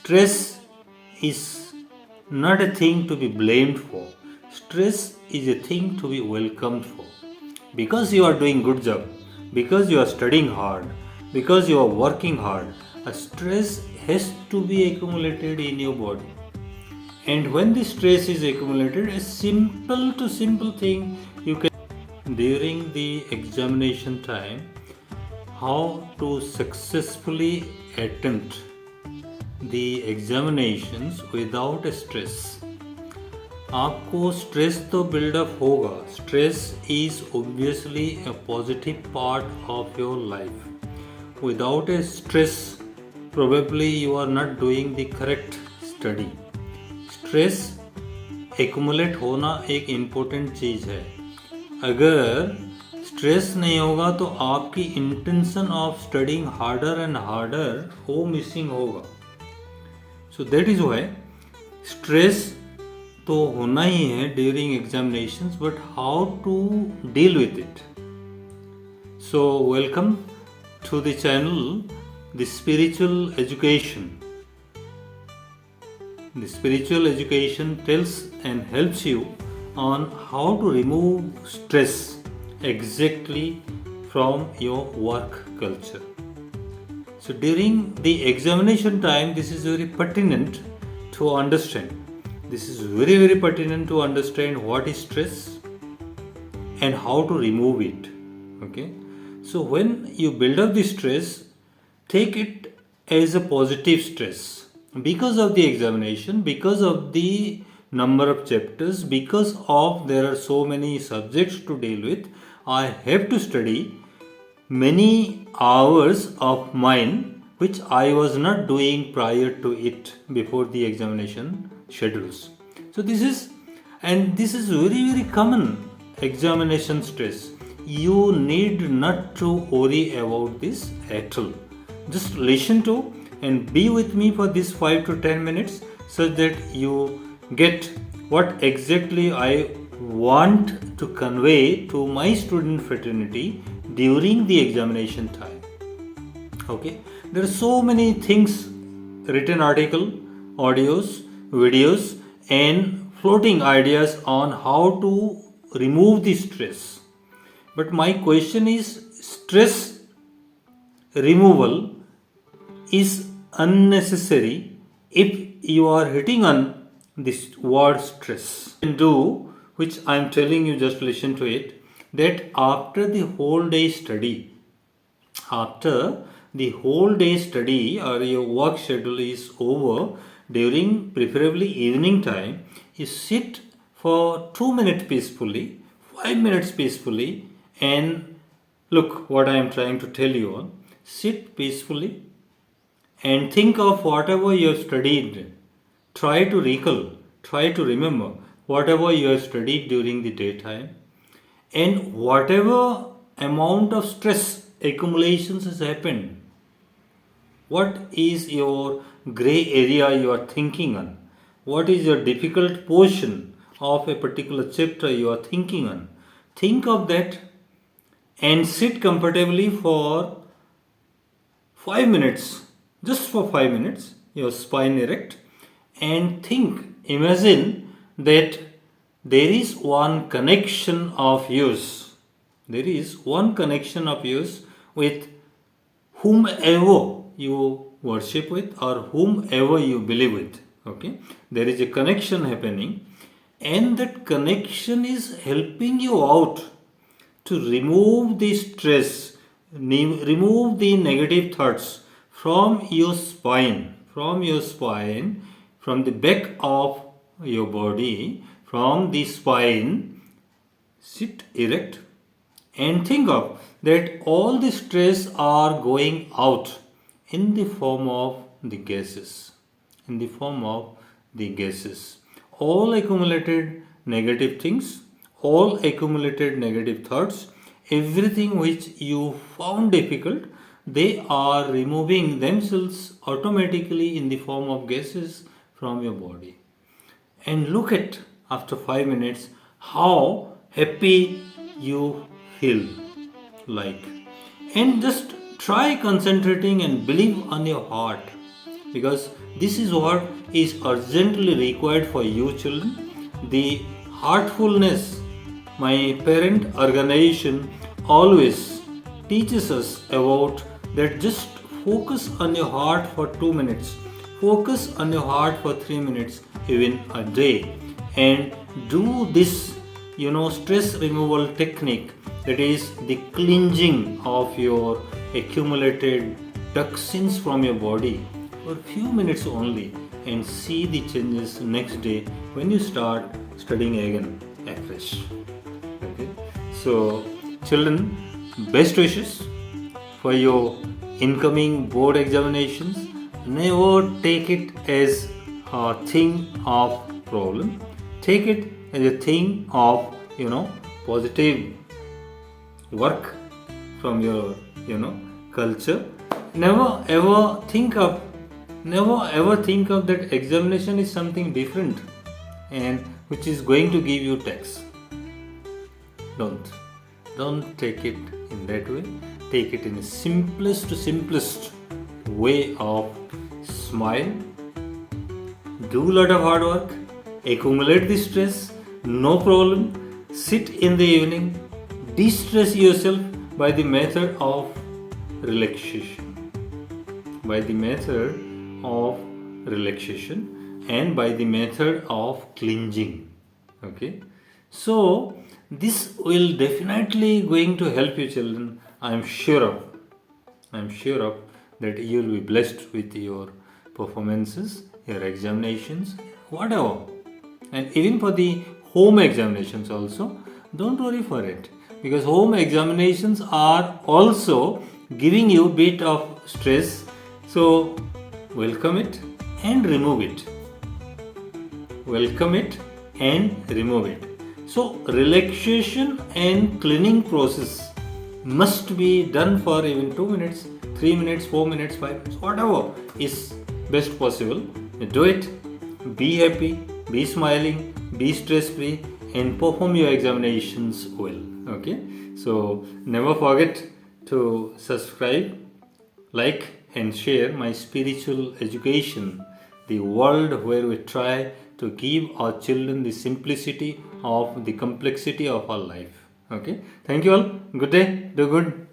stress is not a thing to be blamed for. Stress is a thing to be welcomed for. Because you are doing good job, because you are studying hard, because you are working hard, a stress has to be accumulated in your body. And when the stress is accumulated, a simple to simple thing you can during the examination time, how to successfully attempt the examinations without stress. आपको stress तो buildup होगा. Stress is obviously a positive part of your life. Without a stress, probably you are not doing the correct study. Stress accumulate होना एक important चीज़ है. अगर stress नहीं होगा तो आपकी intention of studying harder and harder वो मिसिंग होगा. So that is why stress तो होना ही है during examinations, but how to deal with it. So welcome to the channel, the spiritual education. The spiritual education tells and helps you on how to remove stress exactly from your work culture. So during the examination time, this is very pertinent to understand. This is very, very pertinent to understand what is stress and how to remove it. Okay. So when you build up the stress, take it as a positive stress. Because of the examination, because of the number of chapters, because of there are so many subjects to deal with, I have to study many hours of mine which I was not doing prior to it before the examination schedules. So this is very, very common examination stress. You need not to worry about this at all. Just listen to and be with me for this 5 to 10 minutes so that you get what exactly I want to convey to my student fraternity during the examination time. Okay, there are so many things, written article, audios, videos and floating ideas on how to remove the stress. But my question is, stress removal is unnecessary if you are hitting on this word stress. You can do, which I am telling you, just listen to it, that after the whole day study or your work schedule is over, during preferably evening time, you sit for 2 minutes peacefully, 5 minutes peacefully, and look what I am trying to tell you on. Sit peacefully and think of whatever you have studied. Try to recall, try to remember whatever you have studied during the daytime, and whatever amount of stress accumulations has happened. What is your gray area you are thinking on? What is your difficult portion of a particular chapter you are thinking on? Think of that and sit comfortably for 5 minutes, just for 5 minutes, your spine erect, and think, imagine that there is one connection of yours. There is one connection of yours with whomever you worship with or whomever you believe with. Okay, there is a connection happening, and that connection is helping you out to remove the stress, remove the negative thoughts from your spine, from the back of your body, from the spine. Sit erect and think of that all the stress are going out in the form of the gases. All accumulated negative things, all accumulated negative thoughts, everything which you found difficult, they are removing themselves automatically in the form of gases from your body. And look at, after 5 minutes, how happy you feel like. And just try concentrating and believe on your heart. because this is what is urgently required for you children. The Heartfulness, my parent organization, always teaches us about that. Just focus on your heart for 2 minutes, focus on your heart for 3 minutes, even a day, and do this stress removal technique, that is the cleansing of your accumulated toxins from your body for a few minutes only, and see the changes next day when you start studying again afresh. Okay, so children, best wishes for your incoming board examinations. Never take it as a thing of problem. Take it as a thing of positive work from your culture. Never ever think of that examination is something different and which is going to give you tax. Don't take it in that way. Take it in the simplest way of smile, do a lot of hard work, accumulate the stress, no problem. Sit in the evening, de-stress yourself by the method of relaxation. By the method of relaxation and by the method of cleansing. Okay, so this will definitely going to help you children. I'm sure of that you will be blessed with your performances, your examinations, whatever. And even for the home examinations also, don't worry for it, because home examinations are also giving you bit of stress. So welcome it and remove it. Welcome it and remove it. So relaxation and cleaning process must be done for even 2 minutes, 3 minutes, 4 minutes, 5 minutes, whatever is best possible. Do it. Be happy, be smiling, be stress free, and perform your examinations well. Okay, so never forget to subscribe, like, and share my spiritual education, the world where we try to give our children the simplicity of the complexity of our life. Okay, thank you all. Good day. Do good.